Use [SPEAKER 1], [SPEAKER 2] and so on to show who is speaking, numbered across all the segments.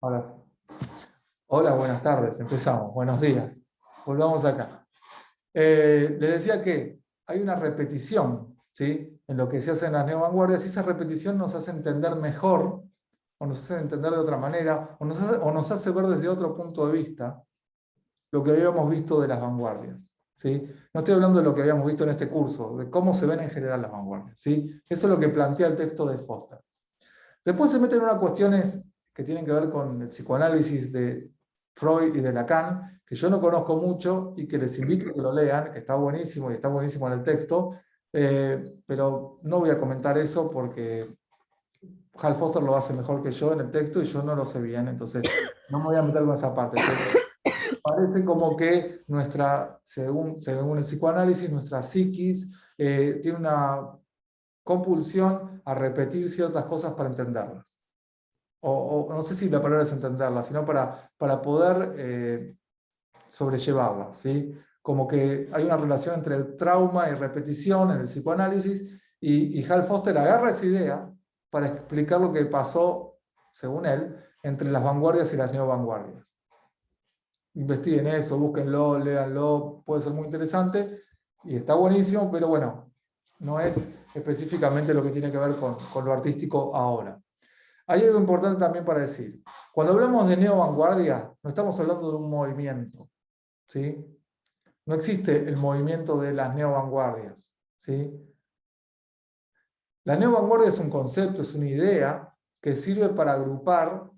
[SPEAKER 1] Ahora sí. Hola, buenas tardes. Empezamos. Buenos días. Volvamos acá. Les decía que hay una repetición, ¿sí?, en lo que se hace en las neovanguardias, y esa repetición nos hace entender mejor, o nos hace entender de otra manera, o nos hace ver desde otro punto de vista lo que habíamos visto de las vanguardias, ¿sí? No estoy hablando de lo que habíamos visto en este curso, de cómo se ven en general las vanguardias, ¿sí? Eso es lo que plantea el texto de Foster. Después se meten en unas cuestiones que tienen que ver con el psicoanálisis de Freud y de Lacan, que yo no conozco mucho y que les invito a que lo lean, que está buenísimo y está buenísimo en el texto, pero no voy a comentar eso porque Hal Foster lo hace mejor que yo en el texto y yo no lo sé bien, entonces no me voy a meter con esa parte. Pero parece como que según el psicoanálisis, nuestra psiquis tiene una compulsión a repetir ciertas cosas para entenderlas. O no sé si la palabra es entenderlas, sino para poder sobrellevarlas, ¿sí? Como que hay una relación entre el trauma y repetición en el psicoanálisis, y Hal Foster agarra esa idea para explicar lo que pasó, según él, entre las vanguardias y las neovanguardias. Investiguen eso, búsquenlo, léanlo, puede ser muy interesante y está buenísimo, pero bueno, no es específicamente lo que tiene que ver con lo artístico ahora. Hay algo importante también para decir. Cuando hablamos de neovanguardia, no estamos hablando de un movimiento, ¿sí? No existe el movimiento de las neovanguardias, ¿sí? La neovanguardia es un concepto, es una idea que sirve para agrupar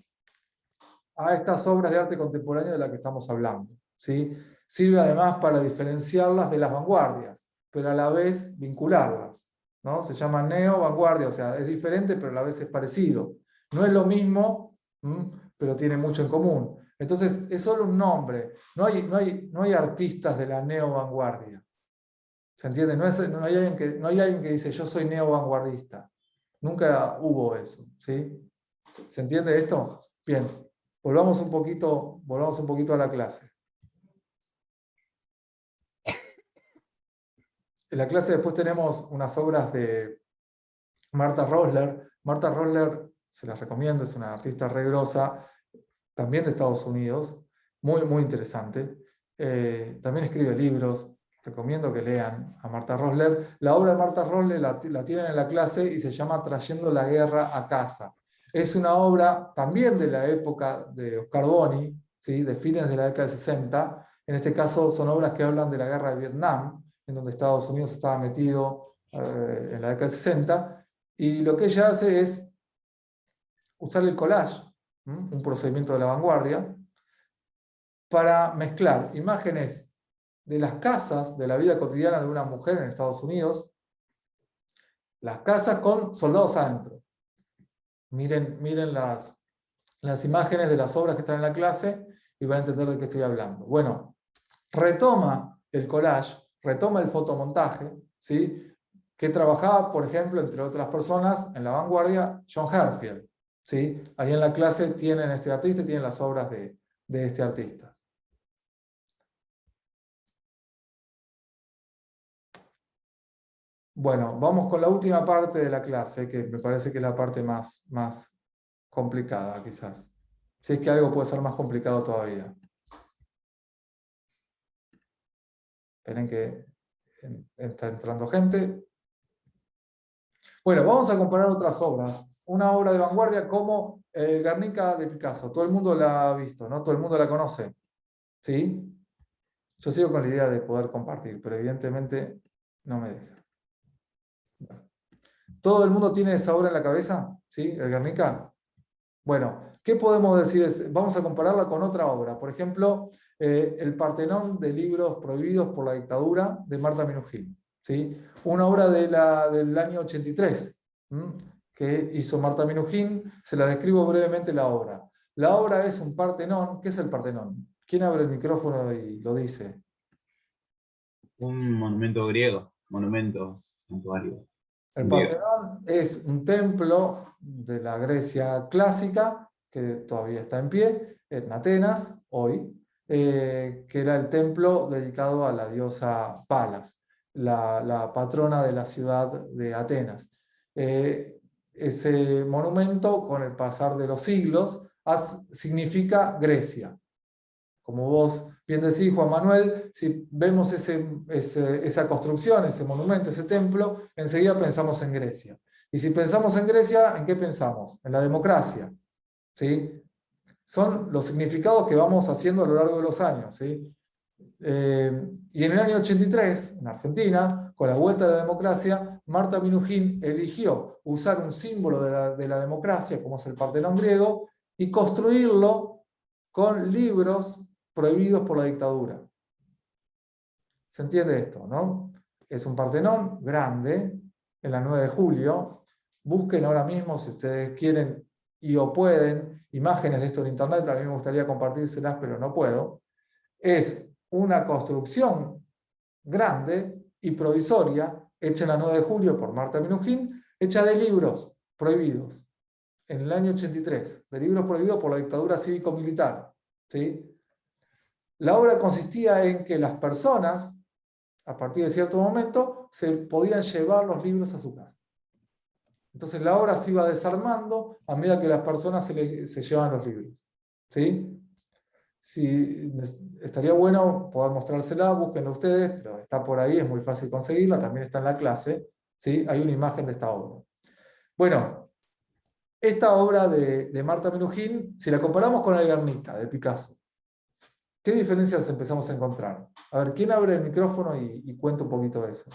[SPEAKER 1] a estas obras de arte contemporáneo de las que estamos hablando, ¿sí? Sirve además para diferenciarlas de las vanguardias, pero a la vez vincularlas, ¿no? Se llama neo-vanguardia, o sea, es diferente, pero a la vez es parecido. No es lo mismo, pero tiene mucho en común. Entonces, es solo un nombre. No hay artistas de la neo-vanguardia. ¿Se entiende? No hay alguien que dice, yo soy neo-vanguardista. Nunca hubo eso, ¿sí? ¿Se entiende esto? Bien. Volvamos un poquito a la clase. En la clase después tenemos unas obras de Martha Rosler. Martha Rosler, se las recomiendo, es una artista re grosa, también de Estados Unidos, muy, muy interesante. También escribe libros, recomiendo que lean a Martha Rosler. La obra de Martha Rosler la tienen en la clase y se llama Trayendo la guerra a casa. Es una obra también de la época de Oscar Boni, ¿sí?, de fines de la década de 60. En este caso son obras que hablan de la guerra de Vietnam, en donde Estados Unidos estaba metido en la década de 60. Y lo que ella hace es usar el collage, un procedimiento de la vanguardia, para mezclar imágenes de las casas, de la vida cotidiana de una mujer en Estados Unidos, las casas con soldados adentro. Miren las imágenes de las obras que están en la clase y van a entender de qué estoy hablando. Bueno, retoma el collage, retoma el fotomontaje, ¿sí?, que trabajaba, por ejemplo, entre otras personas, en la vanguardia, John Herzfeld, ¿sí? Ahí en la clase tienen este artista y tienen las obras de este artista. Bueno, vamos con la última parte de la clase, que me parece que es la parte más complicada, quizás. Si es que algo puede ser más complicado todavía. Esperen que está entrando gente. Bueno, vamos a comparar otras obras. Una obra de vanguardia como Guernica de Picasso. Todo el mundo la ha visto, ¿no? Todo el mundo la conoce, ¿sí? Yo sigo con la idea de poder compartir, pero evidentemente no me deja. ¿Todo el mundo tiene esa obra en la cabeza? ¿Sí? ¿El Guernica? Bueno, ¿qué podemos decir? Vamos a compararla con otra obra. Por ejemplo, El Partenón de libros prohibidos por la dictadura de Marta Minujín, ¿sí? Una obra del año 83, que hizo Marta Minujín. Se la describo brevemente la obra. La obra es un Partenón. ¿Qué es el Partenón? ¿Quién abre el micrófono y lo dice?
[SPEAKER 2] Un monumento griego, monumentos, santuarios
[SPEAKER 1] El
[SPEAKER 2] griegos.
[SPEAKER 1] Partenón es un templo de la Grecia clásica, que todavía está en pie, en Atenas, hoy, que era el templo dedicado a la diosa Palas, la patrona de la ciudad de Atenas. Ese monumento, con el pasar de los siglos, significa Grecia. Como vos bien decís, Juan Manuel, si vemos esa construcción, ese monumento, ese templo, enseguida pensamos en Grecia. Y si pensamos en Grecia, ¿en qué pensamos? En la democracia. ¿Sí? Son los significados que vamos haciendo a lo largo de los años. ¿Sí? Y en el año 83, en Argentina, con la vuelta de la democracia, Marta Minujín eligió usar un símbolo de la democracia, como es el Partenón griego, y construirlo con libros prohibidos por la dictadura. ¿Se entiende esto, no? Es un Partenón grande, en la 9 de julio. Busquen ahora mismo, si ustedes quieren y o pueden, imágenes de esto en internet. A mí me gustaría compartírselas, pero no puedo. Es una construcción grande y provisoria, hecha en la 9 de julio por Marta Minujín, hecha de libros prohibidos, en el año 83, de libros prohibidos por la dictadura cívico-militar. ¿Sí? La obra consistía en que las personas, a partir de cierto momento, se podían llevar los libros a su casa. Entonces la obra se iba desarmando a medida que las personas se llevaban los libros. ¿Sí? Si, estaría bueno poder mostrársela, búsquenla ustedes, pero está por ahí, es muy fácil conseguirla, también está en la clase. ¿Sí? Hay una imagen de esta obra. Bueno, esta obra de Marta Minujín, si la comparamos con el Guernica de Picasso, ¿qué diferencias empezamos a encontrar? A ver, ¿quién abre el micrófono y cuenta un poquito de eso?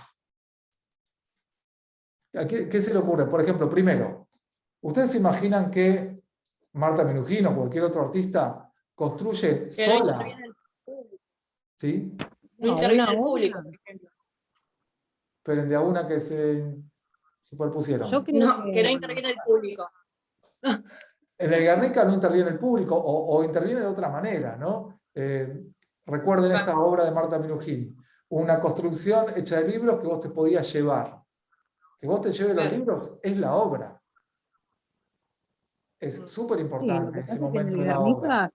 [SPEAKER 1] ¿Qué se le ocurre? Por ejemplo, primero, ¿ustedes se imaginan que Marta Minujín o cualquier otro artista construye sola? ¿Sí?
[SPEAKER 3] No interviene el público, por ejemplo.
[SPEAKER 1] Esperen, de a una que se superpusieron.
[SPEAKER 3] Yo creo que no interviene el público.
[SPEAKER 1] En el Guernica no interviene el público, o interviene de otra manera, ¿no? Recuerden esta obra de Marta Minujín, una construcción hecha de libros que vos te podías llevar. Que vos te lleves los libros es la obra. Es súper importante ese momento de la obra.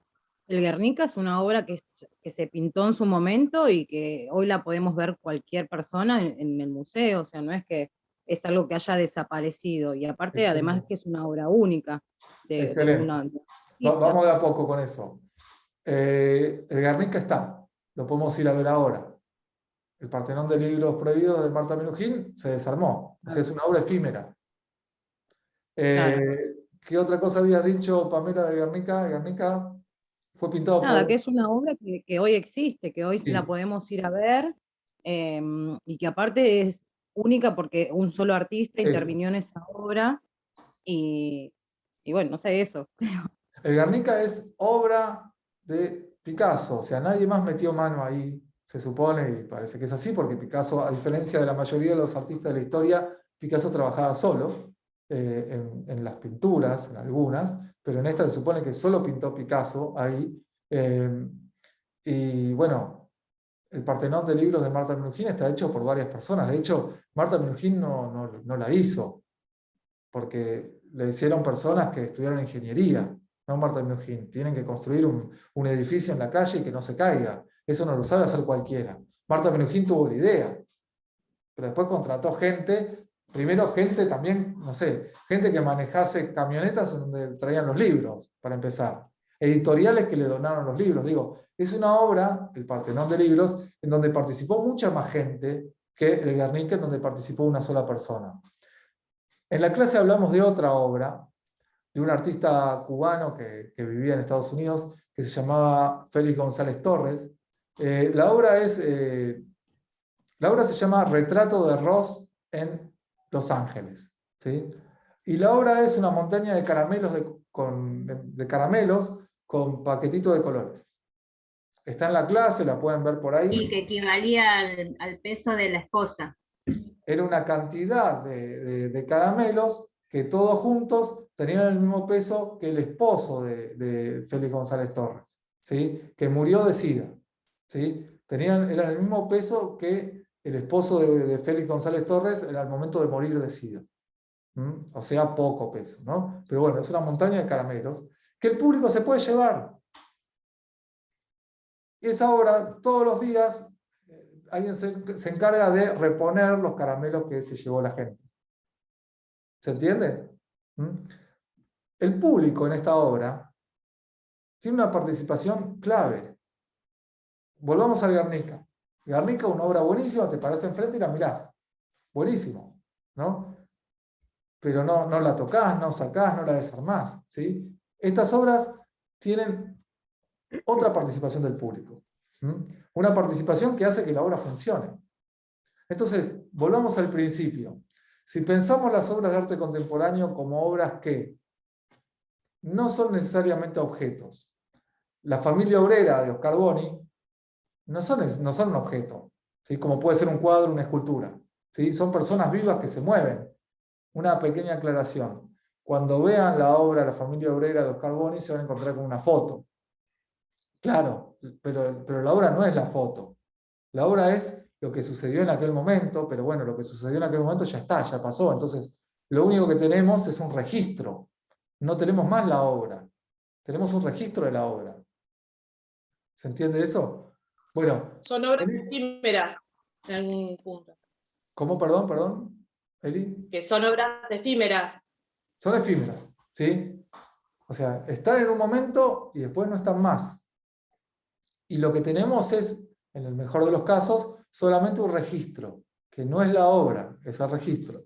[SPEAKER 4] El Guernica es una obra que se pintó en su momento y que hoy la podemos ver cualquier persona en el museo, o sea, no es que es algo que haya desaparecido, y aparte, además que es una obra única de una...
[SPEAKER 1] Vamos de a poco con eso. El Guernica está, lo podemos ir a ver ahora. El Partenón de libros prohibidos de Marta Minujín se desarmó, o sea, es una obra efímera. ¿Qué otra cosa habías dicho, Pamela, de Guernica? Guernica fue pintado
[SPEAKER 4] por... que es una obra que hoy existe, que hoy la podemos ir a ver, y que aparte es única porque un solo artista intervinió en esa obra, y bueno, no sé, eso.
[SPEAKER 1] El Guernica es obra de Picasso, o sea, nadie más metió mano ahí, se supone, y parece que es así, porque Picasso, a diferencia de la mayoría de los artistas de la historia, Picasso trabajaba solo, en las pinturas, en algunas, pero en esta se supone que solo pintó Picasso ahí. Y bueno, el Partenón de libros de Marta Minujín está hecho por varias personas. De hecho, Marta Minujín no la hizo, porque le hicieron personas que estudiaron ingeniería, no Marta Minujín. Tienen que construir un edificio en la calle y que no se caiga. Eso no lo sabe hacer cualquiera. Marta Minujín tuvo la idea, pero después contrató gente, primero gente también, no sé, gente que manejase camionetas en donde traían los libros, para empezar. Editoriales que le donaron los libros. Digo, es una obra, el Partenón de libros, en donde participó mucha más gente que el Guernica, en donde participó una sola persona. En la clase hablamos de otra obra, de un artista cubano que vivía en Estados Unidos, que se llamaba Félix González Torres. La obra se llama Retrato de Ross en Los Ángeles. ¿Sí? Y la obra es una montaña de caramelos, de caramelos con paquetitos de colores. Está en la clase, la pueden ver por ahí.
[SPEAKER 3] Y que equivalía al peso de la esposa.
[SPEAKER 1] Era una cantidad de caramelos que todos juntos tenían el mismo peso que el esposo de Félix González Torres, ¿sí? Que murió de SIDA. ¿Sí? Eran el mismo peso que el esposo de Félix González Torres al momento de morir de SIDA. O sea, poco peso, ¿no? Pero bueno, es una montaña de caramelos que el público se puede llevar. Y esa obra, todos los días, alguien se encarga de reponer los caramelos que se llevó la gente. ¿Se entiende? El público en esta obra tiene una participación clave. Volvamos al Guernica. Guernica, una obra buenísima, te parás enfrente y la mirás. Buenísimo, ¿no? Pero no la tocás, no sacás, no la desarmás, ¿sí? Estas obras tienen otra participación del público. Una participación que hace que la obra funcione. Entonces, volvamos al principio. Si pensamos las obras de arte contemporáneo como obras que no son necesariamente objetos, la familia obrera de Oscar Boni no son un objeto, ¿sí? Como puede ser un cuadro, una escultura, ¿sí? Son personas vivas que se mueven. Una pequeña aclaración. Cuando vean la obra La familia obrera de Oscar Boni se van a encontrar con una foto. Claro, pero la obra no es la foto. La obra es lo que sucedió en aquel momento, pero bueno, lo que sucedió en aquel momento ya está, ya pasó. Entonces, lo único que tenemos es un registro. No tenemos más la obra. Tenemos un registro de la obra. ¿Se entiende eso? Bueno.
[SPEAKER 5] Son obras efímeras en algún punto.
[SPEAKER 1] ¿Cómo? Perdón, Eli.
[SPEAKER 5] Que son obras efímeras.
[SPEAKER 1] Son efímeras, ¿sí? O sea, están en un momento y después no están más. Y lo que tenemos es, en el mejor de los casos, solamente un registro, que no es la obra, es el registro.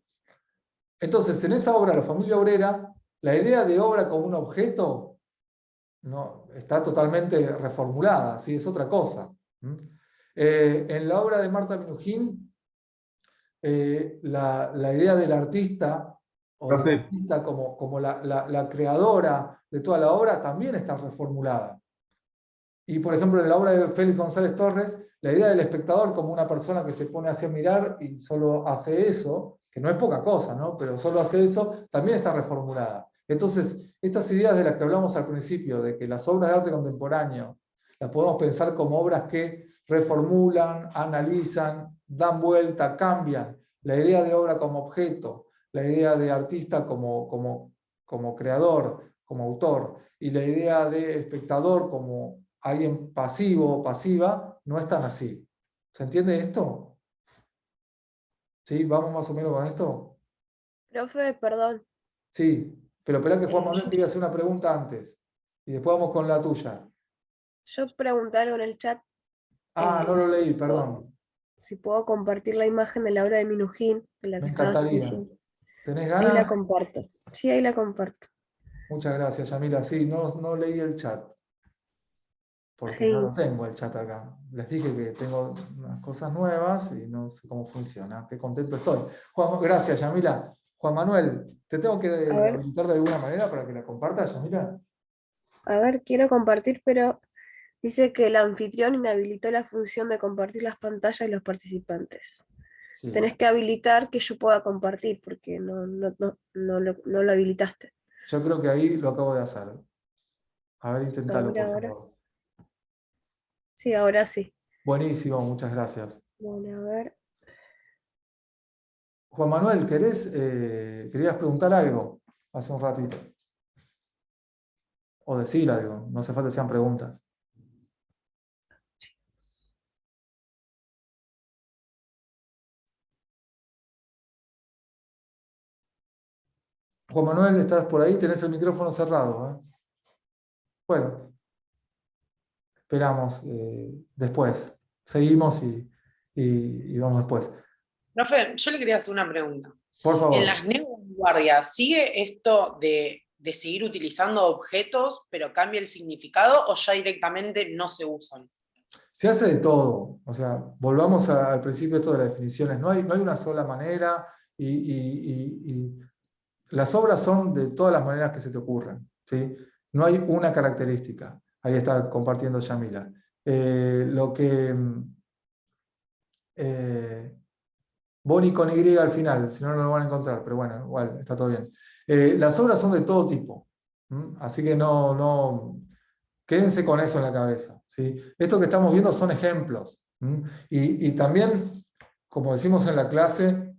[SPEAKER 1] Entonces, en esa obra, La familia obrera, la idea de obra como un objeto no, está totalmente reformulada, ¿sí? Es otra cosa. En la obra de Marta Minujín, la idea del artista, o del artista como la creadora de toda la obra, también está reformulada. Y por ejemplo, en la obra de Félix González Torres, la idea del espectador como una persona que se pone hacia mirar y solo hace eso, que no es poca cosa, ¿no? Pero solo hace eso, también está reformulada. Entonces, estas ideas de las que hablamos al principio, de que las obras de arte contemporáneo las podemos pensar como obras que reformulan, analizan, dan vuelta, cambian. La idea de obra como objeto, la idea de artista como creador, como autor, y la idea de espectador como alguien pasivo o pasiva, no es tan así. ¿Se entiende esto? ¿Sí? ¿Vamos más o menos con esto?
[SPEAKER 6] Profe, perdón.
[SPEAKER 1] Sí, pero espera que Juan Manuel quería hacer una pregunta antes. Y después vamos con la tuya.
[SPEAKER 6] Yo pregunté algo en el chat.
[SPEAKER 1] Ah, no lo leí,
[SPEAKER 6] si
[SPEAKER 1] perdón.
[SPEAKER 6] Si puedo compartir la imagen de la obra de Minujín, de la
[SPEAKER 1] Me
[SPEAKER 6] que estabas
[SPEAKER 1] encantaría.
[SPEAKER 6] diciendo.
[SPEAKER 1] ¿Tenés
[SPEAKER 6] Ahí la
[SPEAKER 1] ganas?
[SPEAKER 6] comparto. Sí, ahí la comparto.
[SPEAKER 1] Muchas gracias, Yamila. Sí, no leí el chat. Porque
[SPEAKER 6] Sí.
[SPEAKER 1] no lo tengo el chat acá. Les dije que tengo unas cosas nuevas y no sé cómo funciona. Qué contento estoy. Gracias, Yamila. Juan Manuel, ¿te tengo que habilitar de alguna manera para que la compartas, Yamila?
[SPEAKER 6] A ver, quiero compartir, pero dice que el anfitrión inhabilitó la función de compartir las pantallas de los participantes.
[SPEAKER 1] Sí.
[SPEAKER 6] Tenés que habilitar que yo pueda compartir, porque no lo habilitaste.
[SPEAKER 1] Yo creo que ahí lo acabo de hacer. A ver, intentalo, por favor.
[SPEAKER 6] Sí, ahora sí.
[SPEAKER 1] Buenísimo, muchas gracias.
[SPEAKER 6] Bueno, a ver.
[SPEAKER 1] Juan Manuel, querías preguntar algo hace un ratito? O decir algo, no hace falta que sean preguntas. Juan Manuel, ¿estás por ahí? Tenés el micrófono cerrado, ¿eh? Bueno, esperamos después. Seguimos y vamos después.
[SPEAKER 7] Profe, yo le quería hacer una pregunta.
[SPEAKER 1] Por favor.
[SPEAKER 7] En las neovanguardias, ¿sigue esto de seguir utilizando objetos, pero cambia el significado o ya directamente no se usan?
[SPEAKER 1] Se hace de todo. O sea, volvamos al principio esto de las definiciones. No hay una sola manera y las obras son de todas las maneras que se te ocurran, ¿sí? No hay una característica. Ahí está compartiendo Yamila. Boni con Y al final, si no, no lo van a encontrar, pero bueno, igual, está todo bien. Las obras son de todo tipo, así que quédense con eso en la cabeza, ¿sí? Esto que estamos viendo son ejemplos, y también, como decimos en la clase,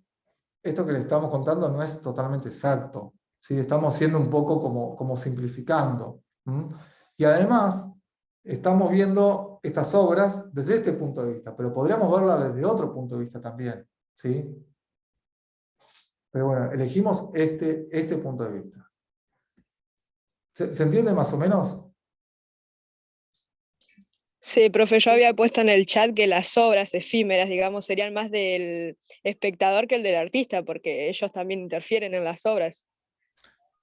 [SPEAKER 1] esto que les estamos contando no es totalmente exacto, ¿sí? Estamos siendo un poco como simplificando. Y además, estamos viendo estas obras desde este punto de vista, pero podríamos verlas desde otro punto de vista también, ¿sí? Pero bueno, elegimos este punto de vista. ¿Se entiende más o menos?
[SPEAKER 8] Sí, profe, yo había puesto en el chat que las obras efímeras, digamos, serían más del espectador que el del artista, porque ellos también interfieren en las obras.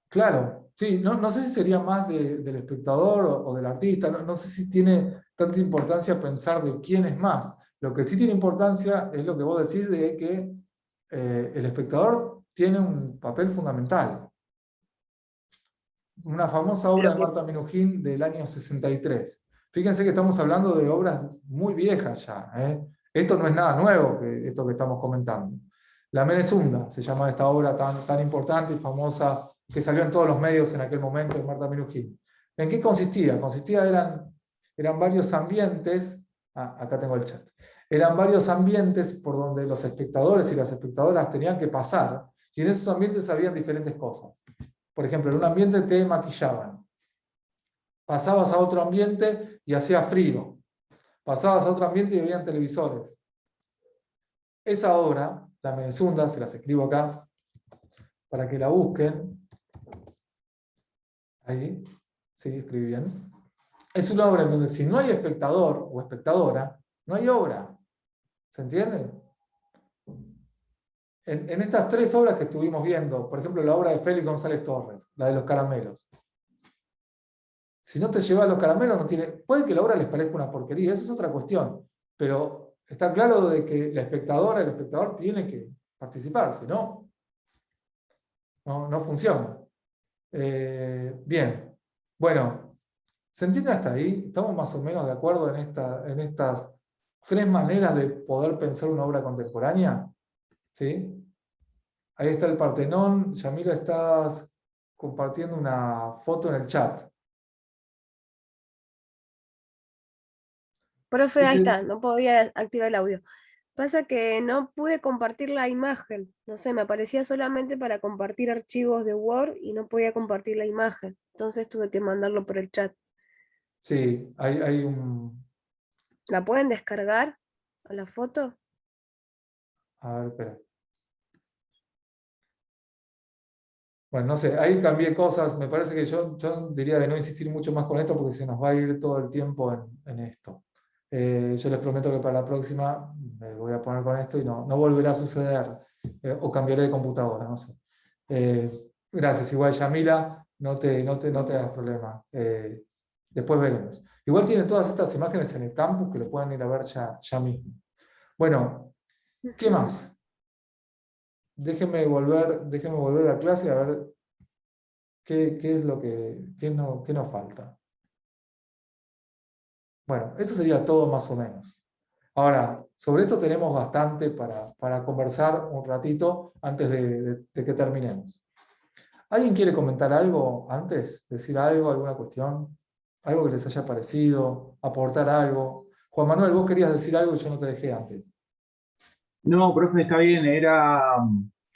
[SPEAKER 1] Claro, sí, no sé si sería más del espectador o del artista, no sé si tiene tanta importancia pensar de quién es más. Lo que sí tiene importancia es lo que vos decís de que el espectador tiene un papel fundamental. Una famosa obra de Marta Minujín del año 63. Fíjense que estamos hablando de obras muy viejas ya. Esto no es nada nuevo, esto que estamos comentando. La Menezunda se llama esta obra tan importante y famosa que salió en todos los medios en aquel momento de Marta Minujín. ¿En qué consistía? Eran varios ambientes, acá tengo el chat, eran varios ambientes por donde los espectadores y las espectadoras tenían que pasar, y en esos ambientes habían diferentes cosas. Por ejemplo, en un ambiente te maquillaban, pasabas a otro ambiente y hacía frío, pasabas a otro ambiente y habían televisores. Esa obra, la Menezunda, se las escribo acá, para que la busquen. Ahí, sí, escribí bien. Es una obra en donde si no hay espectador o espectadora, no hay obra. ¿Se entiende? En estas tres obras que estuvimos viendo, por ejemplo, la obra de Félix González Torres, la de los caramelos. Si no te llevas los caramelos, no tiene. Puede que la obra les parezca una porquería, eso es otra cuestión. Pero está claro de que la espectadora, el espectador tiene que participar, si no, no funciona. Bien, bueno, ¿se entiende hasta ahí? ¿Estamos más o menos de acuerdo en estas tres maneras de poder pensar una obra contemporánea? ¿Sí? Ahí está el Partenón. Yamila, estás compartiendo una foto en el chat.
[SPEAKER 6] Profe, ahí está, no podía activar el audio. Pasa que no pude compartir la imagen. No sé, me aparecía solamente para compartir archivos de Word y no podía compartir la imagen. Entonces tuve que mandarlo por el chat.
[SPEAKER 1] Sí, hay un...
[SPEAKER 6] ¿La pueden descargar a la foto?
[SPEAKER 1] A ver, espera. Bueno, no sé, ahí cambié cosas. Me parece que yo diría de no insistir mucho más con esto porque se nos va a ir todo el tiempo en esto. Yo les prometo que para la próxima me voy a poner con esto y no volverá a suceder. O cambiaré de computadora, no sé. Gracias, igual Yamila, no te hagas problema. Después veremos. Igual tienen todas estas imágenes en el campus que lo pueden ir a ver ya mismo. Bueno, ¿qué más? Déjenme volver a clase a ver qué es lo qué nos falta. Bueno, eso sería todo más o menos. Ahora, sobre esto tenemos bastante para conversar un ratito antes de que terminemos. ¿Alguien quiere comentar algo antes? ¿Decir algo, alguna cuestión? ¿Algo que les haya parecido? ¿Aportar algo? Juan Manuel, vos querías decir algo y yo no te dejé antes.
[SPEAKER 2] No, profe, está bien, era...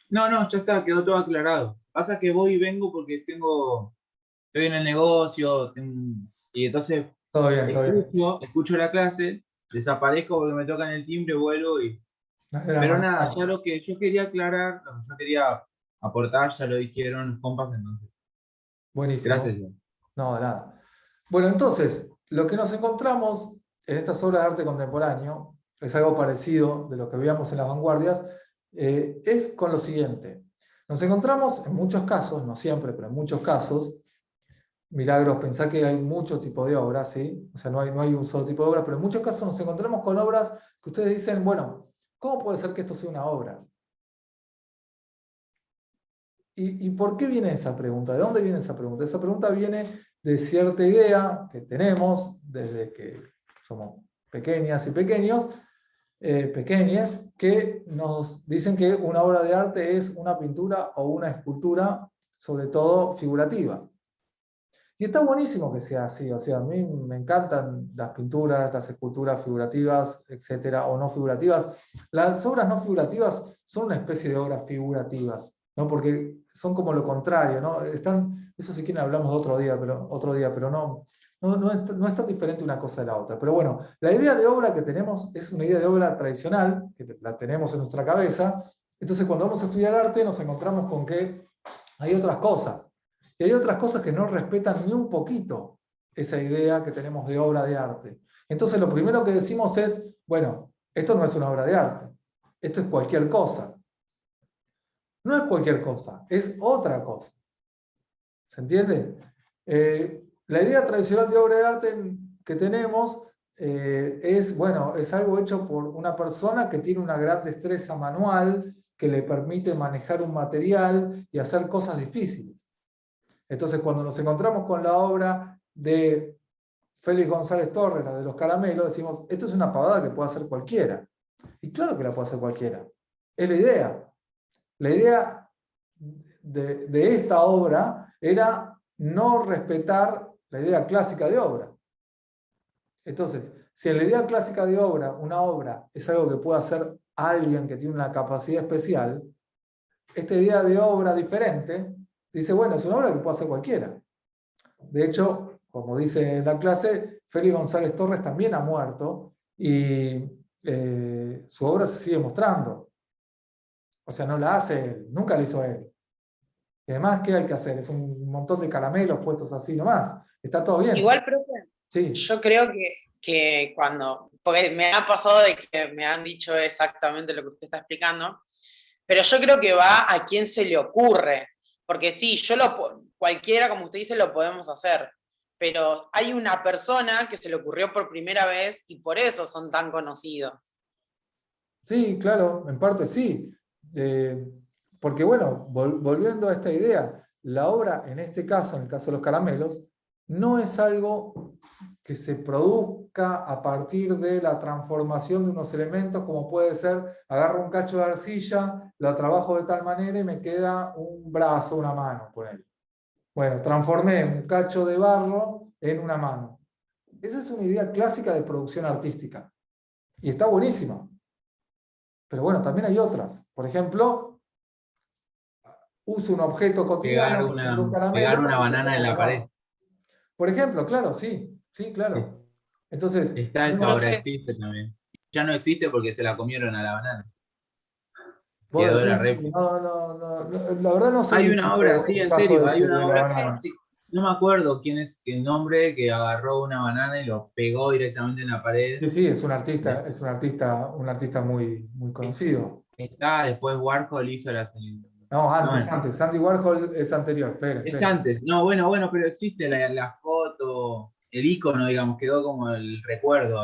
[SPEAKER 2] No, ya está, quedó todo aclarado. Pasa que voy y vengo porque estoy en el negocio, y entonces
[SPEAKER 1] Todo bien.
[SPEAKER 2] escucho la clase, desaparezco porque me tocan el timbre, vuelvo y... Pero nada, ya lo que yo quería aclarar, lo que yo quería aportar, ya lo dijeron los compas, entonces.
[SPEAKER 1] Buenísimo.
[SPEAKER 2] Gracias.
[SPEAKER 1] No, de nada. Bueno, entonces, lo que nos encontramos en estas obras de arte contemporáneo es algo parecido de lo que veíamos en las vanguardias, es con lo siguiente. Nos encontramos en muchos casos, no siempre, pero en muchos casos, Milagros, pensá que hay muchos tipos de obras, ¿sí? O sea, no hay un solo tipo de obra, pero en muchos casos nos encontramos con obras que ustedes dicen, bueno, ¿cómo puede ser que esto sea una obra? ¿Y por qué viene esa pregunta? ¿De dónde viene esa pregunta? Esa pregunta viene de cierta idea que tenemos desde que somos pequeñas y pequeños, pequeñas, que nos dicen que una obra de arte es una pintura o una escultura, sobre todo figurativa. Y está buenísimo que sea así, o sea, a mí me encantan las pinturas, las esculturas figurativas, etcétera, o no figurativas. Las obras no figurativas son una especie de obras figurativas, ¿no? Porque son como lo contrario, ¿no? Eso si quieren hablamos otro día, pero no es tan diferente una cosa de la otra. Pero bueno, la idea de obra que tenemos es una idea de obra tradicional, que la tenemos en nuestra cabeza. Entonces cuando vamos a estudiar arte nos encontramos con que hay otras cosas. Y hay otras cosas que no respetan ni un poquito esa idea que tenemos de obra de arte. Entonces lo primero que decimos es, bueno, esto no es una obra de arte, esto es cualquier cosa. No es cualquier cosa, es otra cosa. ¿Se entiende? La idea tradicional de obra de arte que tenemos es, bueno, es algo hecho por una persona que tiene una gran destreza manual, que le permite manejar un material y hacer cosas difíciles. Entonces, cuando nos encontramos con la obra de Félix González Torres, la de los caramelos, decimos, esto es una pavada que puede hacer cualquiera. Y claro que la puede hacer cualquiera. Es la idea. La idea de esta obra era no respetar la idea clásica de obra. Entonces, si en la idea clásica de obra, una obra es algo que puede hacer alguien que tiene una capacidad especial, esta idea de obra diferente dice, bueno, es una obra que puede hacer cualquiera. De hecho, como dice en la clase, Félix González Torres también ha muerto y su obra se sigue mostrando. O sea, no la hace él, nunca la hizo él. Y además, ¿qué hay que hacer? Es un montón de caramelos puestos así nomás. Está todo bien.
[SPEAKER 7] Igual, profe,
[SPEAKER 1] Sí.
[SPEAKER 7] yo creo que cuando, porque me ha pasado de que me han dicho exactamente lo que usted está explicando, pero yo creo que va a quien se le ocurre, porque sí, cualquiera, como usted dice, lo podemos hacer, pero hay una persona que se le ocurrió por primera vez y por eso son tan conocidos.
[SPEAKER 1] Sí, claro, en parte sí. Porque bueno, volviendo a esta idea, la obra, en este caso, en el caso de los caramelos, no es algo que se produzca a partir de la transformación de unos elementos, como puede ser, agarro un cacho de arcilla, la trabajo de tal manera y me queda un brazo, una mano, por ahí. Bueno, transformé un cacho de barro en una mano. Esa es una idea clásica de producción artística. Y está buenísima. Pero bueno, también hay otras. Por ejemplo, uso un objeto cotidiano, un caramelo,
[SPEAKER 2] pegar una banana en la pared.
[SPEAKER 1] Por ejemplo, claro, sí, claro. Entonces,
[SPEAKER 2] Esa obra existe también. Ya no existe porque se la comieron a la banana.
[SPEAKER 1] vos
[SPEAKER 2] Quedó la
[SPEAKER 1] decís,
[SPEAKER 2] réplica.
[SPEAKER 1] no, la verdad no sé.
[SPEAKER 2] Hay una obra, sí, en serio, hay una obra
[SPEAKER 1] banana.
[SPEAKER 2] sí, no me acuerdo quién es el nombre, que agarró una banana y lo pegó directamente en la pared.
[SPEAKER 1] Sí, es un artista, un artista muy, muy conocido.
[SPEAKER 2] Está, después Warhol hizo la...
[SPEAKER 1] No, antes. Andy Warhol es anterior, espera.
[SPEAKER 2] Es antes, no, bueno, pero existe la foto, el icono, digamos, quedó como el recuerdo.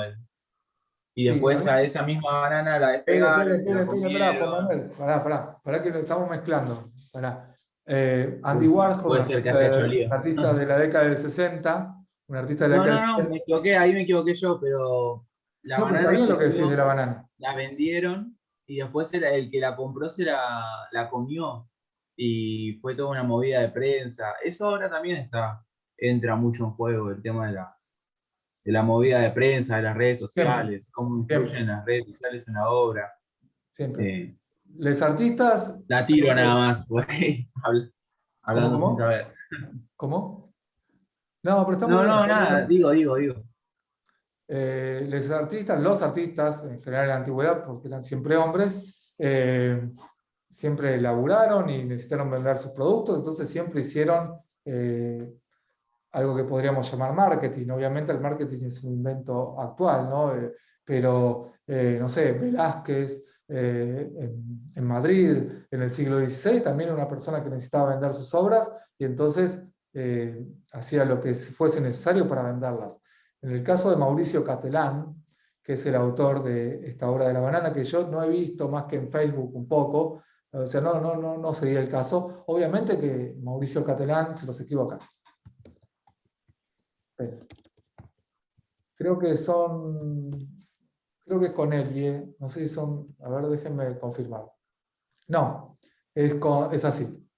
[SPEAKER 2] Y
[SPEAKER 1] Sí,
[SPEAKER 2] después a esa misma banana la despegaron, se la
[SPEAKER 1] Espera,
[SPEAKER 2] comieron.
[SPEAKER 1] Juan Manuel, pará que lo estamos mezclando. Andy Warhol,
[SPEAKER 2] puede ser que haya hecho lío.
[SPEAKER 1] un artista de la década del 60, un artista de la década del 60.
[SPEAKER 2] Me equivoqué, ahí me equivoqué yo, pero la
[SPEAKER 1] No, pero
[SPEAKER 2] banana
[SPEAKER 1] está bien lo que decís de la banana.
[SPEAKER 2] la vendieron y después el que la compró la comió y fue toda una movida de prensa. Eso ahora también entra mucho en juego, el tema de la movida de prensa, de las redes sociales, cómo influyen las redes sociales en la obra.
[SPEAKER 1] Siempre. Los artistas...
[SPEAKER 2] La tiro nada más, por ahí, hablando
[SPEAKER 1] ¿Cómo?
[SPEAKER 2] sin saber.
[SPEAKER 1] ¿Cómo? No, pero está muy bien.
[SPEAKER 2] No, nada, digo.
[SPEAKER 1] Los artistas, en general en la antigüedad, porque eran siempre hombres, siempre laburaron y necesitaron vender sus productos, entonces siempre hicieron algo que podríamos llamar marketing. Obviamente el marketing es un invento actual, ¿no? Pero, no sé, Velázquez en Madrid en el siglo XVI también era una persona que necesitaba vender sus obras y entonces hacía lo que fuese necesario para venderlas. En el caso de Mauricio Catelán, que es el autor de esta obra de la banana, que yo no he visto más que en Facebook un poco, o sea, no seguía el caso. Obviamente que Mauricio Catelán se los equivoca. Creo que es con L, no sé si son, a ver, déjenme confirmar. No, es así.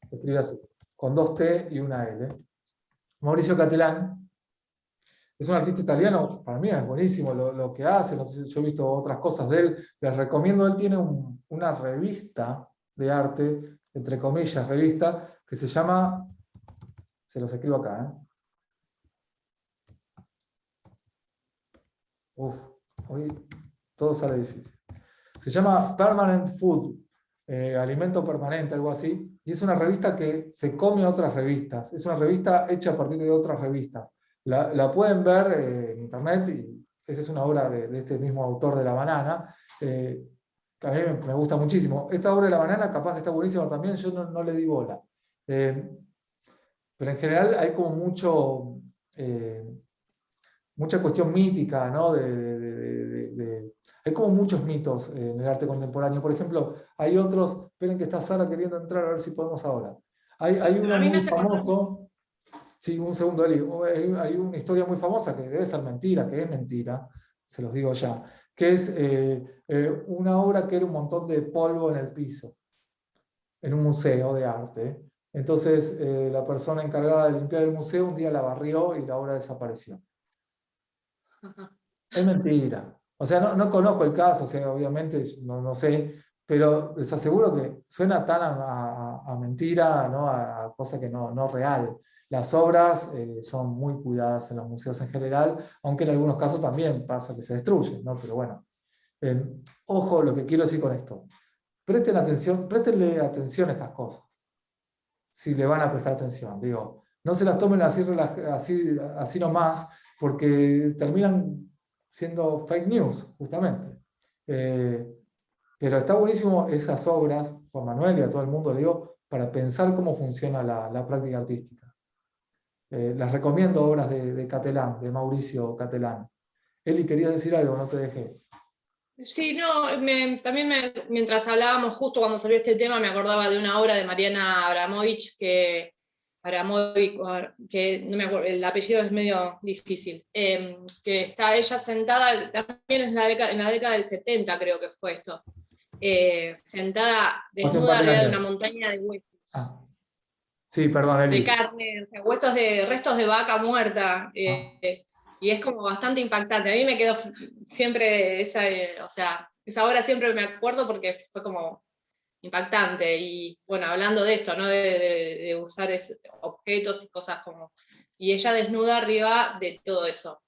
[SPEAKER 1] Se escribe así, con 2 T y una L. Mauricio Catelán es un artista italiano, para mí es buenísimo lo que hace, no sé, yo he visto otras cosas de él, les recomiendo, él tiene una revista de arte, entre comillas, revista, que se llama, se los escribo acá, hoy todo sale difícil. Se llama Permanent Food, alimento permanente, algo así, y es una revista que se come otras revistas, es una revista hecha a partir de otras revistas. La pueden ver en internet, y esa es una obra de este mismo autor de La Banana, que a mí me gusta muchísimo. Esta obra de La Banana capaz que está buenísima también, yo no le di bola. Pero en general hay como mucha cuestión mítica, ¿no? Hay como muchos mitos en el arte contemporáneo. Por ejemplo, hay otros, esperen que está Sara queriendo entrar, a ver si podemos ahora. Hay uno
[SPEAKER 5] a mí me
[SPEAKER 1] muy
[SPEAKER 5] hace acordar.
[SPEAKER 1] famoso, sí, un segundo, Eli. Hay una historia muy famosa que debe ser mentira, que es mentira, se los digo ya, que es una obra que era un montón de polvo en el piso, en un museo de arte. Entonces, la persona encargada de limpiar el museo un día la barrió y la obra desapareció. Es mentira. O sea, no conozco el caso, o sea, obviamente no sé, pero les aseguro que suena tan a mentira, ¿no? A cosa que no real. Las obras son muy cuidadas en los museos en general, aunque en algunos casos también pasa que se destruyen, ¿no? Pero bueno, ojo lo que quiero decir con esto. Préstenle atención a estas cosas, si le van a prestar atención. Digo, no se las tomen así nomás, porque terminan siendo fake news, justamente. Pero está buenísimo esas obras, Juan Manuel y a todo el mundo le digo, para pensar cómo funciona la práctica artística. Las recomiendo obras de Catelán, de Mauricio Catelán. Eli, querías decir algo, no te dejé.
[SPEAKER 5] Sí, no, mientras hablábamos, justo cuando salió este tema, me acordaba de una obra de Mariana Abramovic, que no me acuerdo, el apellido es medio difícil, que está ella sentada, también es en la década del 70 creo que fue esto, sentada desnuda arriba de una montaña de huesos.
[SPEAKER 1] Ah. Sí, perdón, Eli.
[SPEAKER 5] De carne, o sea, restos de vaca muerta, y es como bastante impactante. A mí me quedó siempre esa obra siempre me acuerdo porque fue como impactante. Y bueno, hablando de esto, ¿no? De usar objetos y cosas como. Y ella desnuda arriba de todo eso.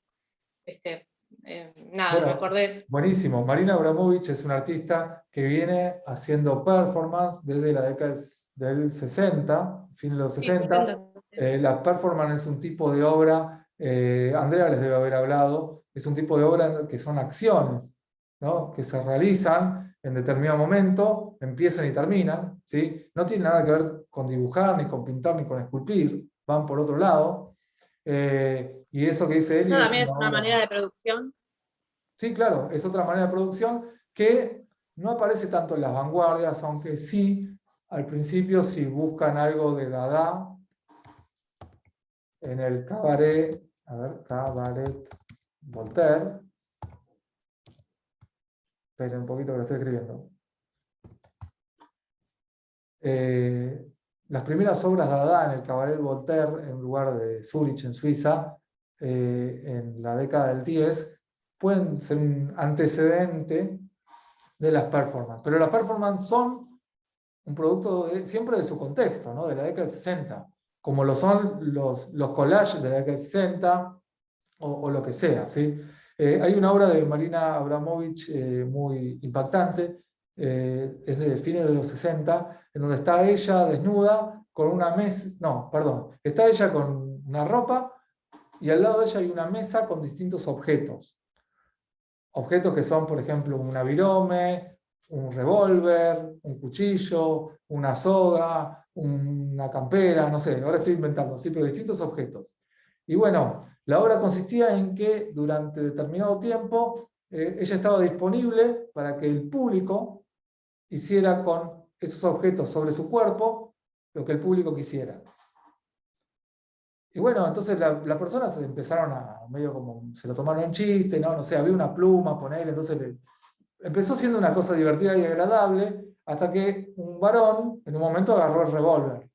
[SPEAKER 5] Nada,
[SPEAKER 1] Bueno,
[SPEAKER 5] me acordé.
[SPEAKER 1] buenísimo. Marina Abramovic es una artista que viene haciendo performance desde la década del 60, fin de los 60. La performance es un tipo de obra, Andrea les debe haber hablado, es un tipo de obra que son acciones, ¿no? Que se realizan en determinado momento, empiezan y terminan, ¿sí? No tiene nada que ver con dibujar, ni con pintar, ni con esculpir, van por otro lado. Y eso que dice Eli.
[SPEAKER 5] Eso también es una manera de producción.
[SPEAKER 1] Sí, claro, es otra manera de producción que no aparece tanto en las vanguardias, aunque sí, al principio, si buscan algo de Dada, en el Cabaret Voltaire, esperen un poquito que lo estoy escribiendo. Las primeras obras de Dada en el Cabaret Voltaire, en un lugar de Zúrich, en Suiza, en la década del 10, pueden ser un antecedente de las performances. Pero las performances son un producto siempre de su contexto, ¿no? De la década del 60, como lo son los collages de la década del 60 o lo que sea, ¿sí? Hay una obra de Marina Abramovic muy impactante, es de fines de los 60, en donde está ella desnuda con una mesa, está ella con una ropa y al lado de ella hay una mesa con distintos objetos. Objetos que son, por ejemplo, un virome, un revólver, un cuchillo, una soga, una campera, no sé, ahora estoy inventando, sí, pero distintos objetos. Y bueno, la obra consistía en que durante determinado tiempo ella estaba disponible para que el público hiciera con esos objetos sobre su cuerpo lo que el público quisiera. Y bueno, entonces las personas se empezaron medio como, se lo tomaron en chiste, no sé, había una pluma, poner, entonces empezó siendo una cosa divertida y agradable, hasta que un varón en un momento agarró el revólver.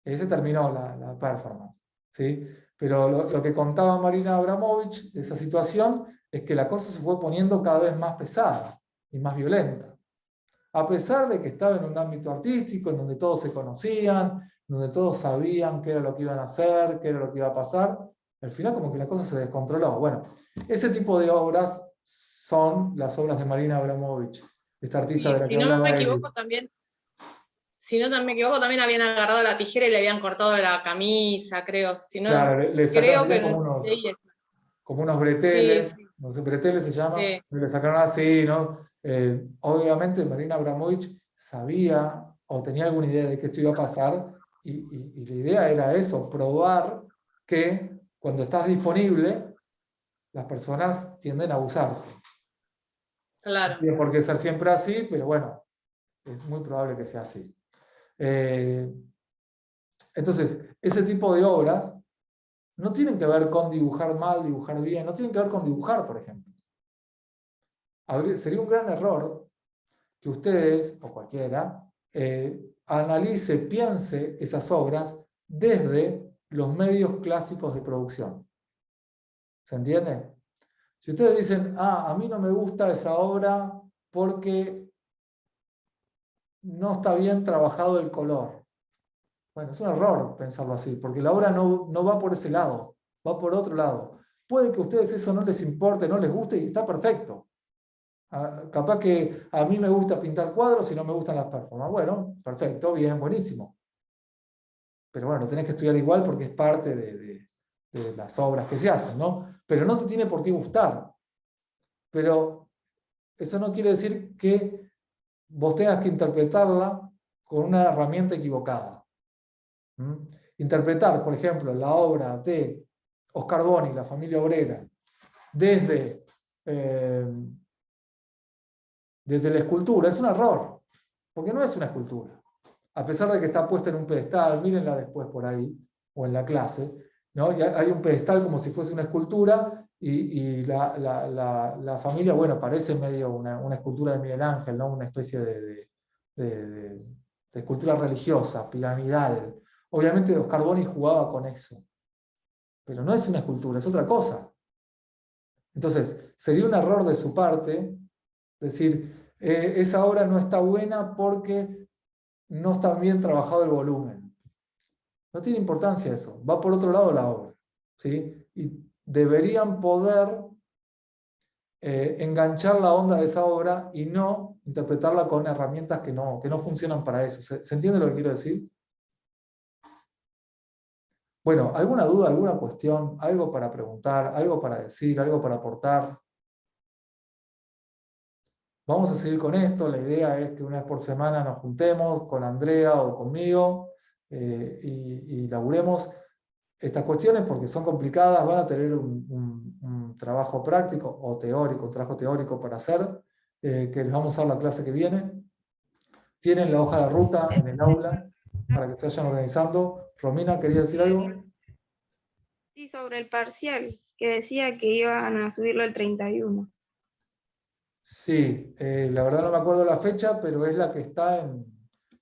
[SPEAKER 1] Y ese terminó la performance, ¿sí? Pero lo que contaba Marina Abramovic de esa situación es que la cosa se fue poniendo cada vez más pesada y más violenta. A pesar de que estaba en un ámbito artístico, en donde todos se conocían, donde todos sabían qué era lo que iban a hacer, qué era lo que iba a pasar, al final como que la cosa se descontroló. Bueno, ese tipo de obras son las obras de Marina Abramovic, esta artista de la que
[SPEAKER 5] si no
[SPEAKER 1] hablaba
[SPEAKER 5] me
[SPEAKER 1] Eli.
[SPEAKER 5] equivoco también, si no me equivoco, también habían agarrado la tijera y le habían cortado la camisa, creo. Si no,
[SPEAKER 1] Claro, le
[SPEAKER 5] creo
[SPEAKER 1] sacaron
[SPEAKER 5] que
[SPEAKER 1] como unos
[SPEAKER 5] sí,
[SPEAKER 1] breteles,
[SPEAKER 5] sí,
[SPEAKER 1] no sé, breteles se llama,
[SPEAKER 5] sí.
[SPEAKER 1] le sacaron así, ¿no? Obviamente Marina Abramovich sabía o tenía alguna idea de que esto iba a pasar, y la idea era eso, probar que cuando estás disponible, las personas tienden a abusarse.
[SPEAKER 5] Claro.
[SPEAKER 1] No tiene por qué ser siempre así, pero bueno, es muy probable que sea así. Entonces, ese tipo de obras no tienen que ver con dibujar mal, dibujar bien, no tienen que ver con dibujar, por ejemplo. Sería un gran error que ustedes, o cualquiera, analice, piense esas obras desde los medios clásicos de producción. ¿Se entiende? Si ustedes dicen, a mí no me gusta esa obra porque no está bien trabajado el color. Bueno, es un error pensarlo así, porque la obra no va por ese lado, va por otro lado. Puede que a ustedes eso no les importe, no les guste y está perfecto. Capaz que a mí me gusta pintar cuadros y no me gustan las performances. Bueno, perfecto, bien, buenísimo. Pero bueno, tenés que estudiar igual porque es parte de las obras que se hacen, ¿no? Pero no te tiene por qué gustar. Pero eso no quiere decir que vos tengas que interpretarla con una herramienta equivocada. Interpretar, por ejemplo, la obra de Oscar Boni, La familia obrera, desde la escultura, es un error, porque no es una escultura. A pesar de que está puesta en un pedestal, mírenla después por ahí, o en la clase, ¿no? Y hay un pedestal como si fuese una escultura, y la familia, bueno, parece medio una escultura de Miguel Ángel, ¿no? Una especie de escultura religiosa, piramidal. Obviamente Oscar Boni jugaba con eso, pero no es una escultura, es otra cosa. Entonces, sería un error de su parte decir, esa obra no está buena porque no está bien trabajado el volumen. No tiene importancia eso, va por otro lado la obra, ¿sí? Y deberían poder enganchar la onda de esa obra y no interpretarla con herramientas que no funcionan para eso. ¿Se entiende lo que quiero decir? Bueno, ¿alguna duda, alguna cuestión, algo para preguntar, algo para decir, algo para aportar? Vamos a seguir con esto. La idea es que una vez por semana nos juntemos con Andrea o conmigo y laburemos estas cuestiones porque son complicadas. Van a tener un trabajo práctico o teórico, un trabajo teórico para hacer, que les vamos a dar la clase que viene. Tienen la hoja de ruta en el aula para que se vayan organizando. Romina, ¿querías decir algo?
[SPEAKER 9] Sí, sobre el parcial, que decía que iban a subirlo el 31.
[SPEAKER 1] Sí, la verdad no me acuerdo la fecha, pero es la que está en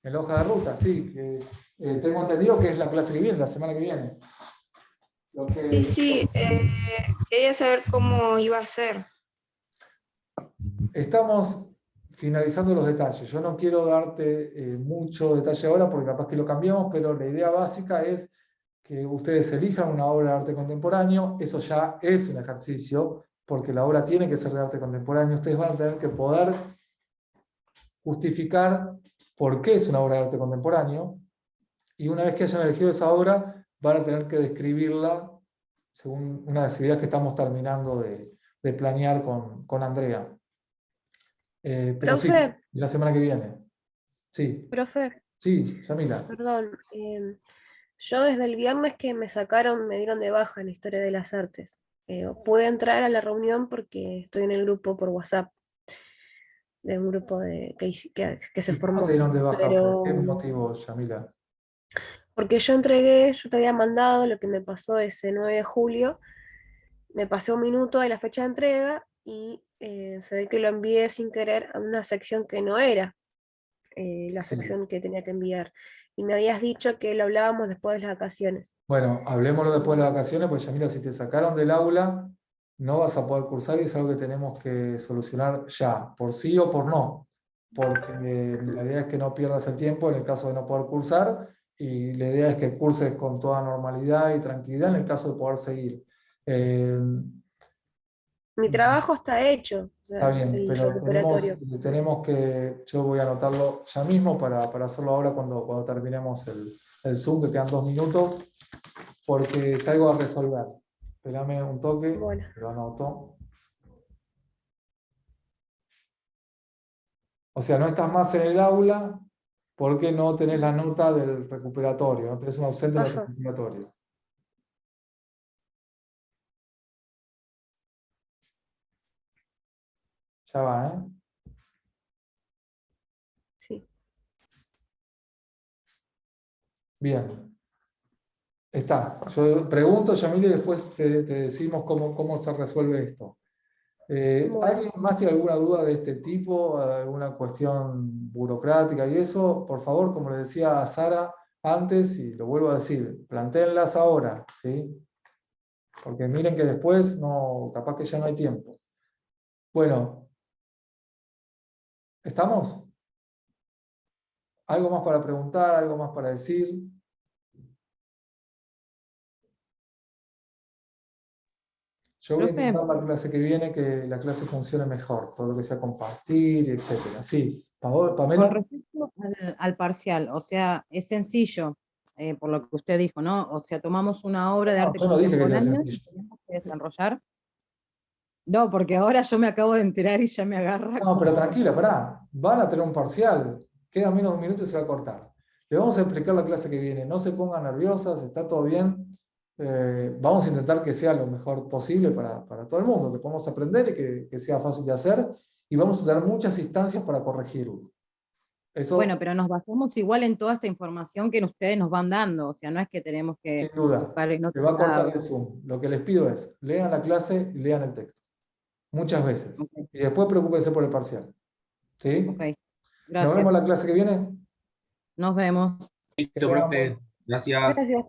[SPEAKER 1] la hoja de ruta, sí. Tengo entendido que es la clase que viene, la semana que viene.
[SPEAKER 9] Sí, quería saber cómo iba a ser.
[SPEAKER 1] Estamos finalizando los detalles. Yo no quiero darte mucho detalle ahora porque capaz que lo cambiamos, pero la idea básica es que ustedes elijan una obra de arte contemporáneo. Eso ya es un ejercicio, porque la obra tiene que ser de arte contemporáneo. Ustedes van a tener que poder justificar por qué es una obra de arte contemporáneo, y una vez que hayan elegido esa obra, van a tener que describirla según una de las ideas que estamos terminando de planear con Andrea. Pero sí,
[SPEAKER 6] Profe.
[SPEAKER 1] la semana que viene. Sí.
[SPEAKER 6] Profe.
[SPEAKER 1] Sí, Yamila.
[SPEAKER 6] Perdón. Yo desde el viernes que me dieron de baja en Historia de las Artes. Pude entrar a la reunión porque estoy en el grupo por WhatsApp, de un grupo que se formó.
[SPEAKER 1] ¿Cómo te dieron de baja?
[SPEAKER 6] Pero,
[SPEAKER 1] ¿Por qué motivo, Yamila?
[SPEAKER 6] porque yo te había mandado lo que me pasó ese 9 de julio, me pasé un minuto de la fecha de entrega y se ve que lo envié sin querer a una sección que no era la sección que tenía que enviar. Y me habías dicho que lo hablábamos después de las vacaciones.
[SPEAKER 1] Bueno, hablemoslo después de las vacaciones, pues Yamila, si te sacaron del aula, no vas a poder cursar y es algo que tenemos que solucionar ya, por sí o por no. Porque la idea es que no pierdas el tiempo en el caso de no poder cursar, y la idea es que curses con toda normalidad y tranquilidad en el caso de poder seguir.
[SPEAKER 6] Mi trabajo está hecho, sea,
[SPEAKER 1] Está bien,
[SPEAKER 6] el
[SPEAKER 1] pero
[SPEAKER 6] recuperatorio.
[SPEAKER 1] tenemos que, yo voy a anotarlo ya mismo para hacerlo ahora cuando terminemos el Zoom, que quedan 2 minutos, porque es algo a resolver. Espérame un toque,
[SPEAKER 6] Bueno.
[SPEAKER 1] lo anoto. O sea, no estás más en el aula porque no tenés la nota del recuperatorio, no tenés un ausente del
[SPEAKER 6] Ajá.
[SPEAKER 1] recuperatorio. Ya va, ¿eh?
[SPEAKER 6] Sí.
[SPEAKER 1] Bien. Está. Yo pregunto, Yamil, y después te decimos cómo se resuelve esto.
[SPEAKER 6] Bueno.
[SPEAKER 1] ¿Alguien más tiene alguna duda de este tipo? ¿Alguna cuestión burocrática y eso? Por favor, como le decía a Sara antes, y lo vuelvo a decir, plantéenlas ahora, ¿sí? Porque miren que después no, capaz que ya no hay tiempo. Bueno, ¿estamos? ¿Algo más para preguntar? ¿Algo más para decir? Yo voy a
[SPEAKER 4] Profe,
[SPEAKER 1] intentar la clase que viene que la clase funcione mejor, todo lo que sea compartir, etcétera. Sí, Pamela.
[SPEAKER 4] con respecto al parcial, o sea, es sencillo, por lo que usted dijo, ¿no? O sea, tomamos una obra de
[SPEAKER 1] No,
[SPEAKER 4] arte
[SPEAKER 1] yo no dije que sea
[SPEAKER 4] contemporánea y
[SPEAKER 1] sencillo.
[SPEAKER 4] tenemos que desarrollar. No, porque ahora yo me acabo de enterar y ya me agarra
[SPEAKER 1] No, pero
[SPEAKER 4] como...
[SPEAKER 1] tranquila, pará. Van a tener un parcial. Queda menos de un minuto y se va a cortar. Le vamos a explicar la clase que viene. No se pongan nerviosas, está todo bien. Vamos a intentar que sea lo mejor posible para todo el mundo, que podamos aprender y que sea fácil de hacer. Y vamos a dar muchas instancias para corregirlo. Eso,
[SPEAKER 4] Bueno, pero nos basamos igual en toda esta información que ustedes nos van dando, o sea, no es que tenemos que
[SPEAKER 1] sin duda,
[SPEAKER 4] buscar en
[SPEAKER 1] se
[SPEAKER 4] otro
[SPEAKER 1] va a cortar
[SPEAKER 4] lado.
[SPEAKER 1] el Zoom. Lo que les pido es, lean la clase y lean el texto. Muchas veces.
[SPEAKER 4] Ok,
[SPEAKER 1] Y después preocúpense por el parcial. ¿Sí?
[SPEAKER 4] ok,
[SPEAKER 1] Nos
[SPEAKER 4] gracias.
[SPEAKER 1] vemos la clase que viene.
[SPEAKER 4] Nos vemos.
[SPEAKER 1] Que
[SPEAKER 2] Listo,
[SPEAKER 1] tengan
[SPEAKER 2] profe.
[SPEAKER 1] buen-
[SPEAKER 2] Gracias.
[SPEAKER 6] Gracias.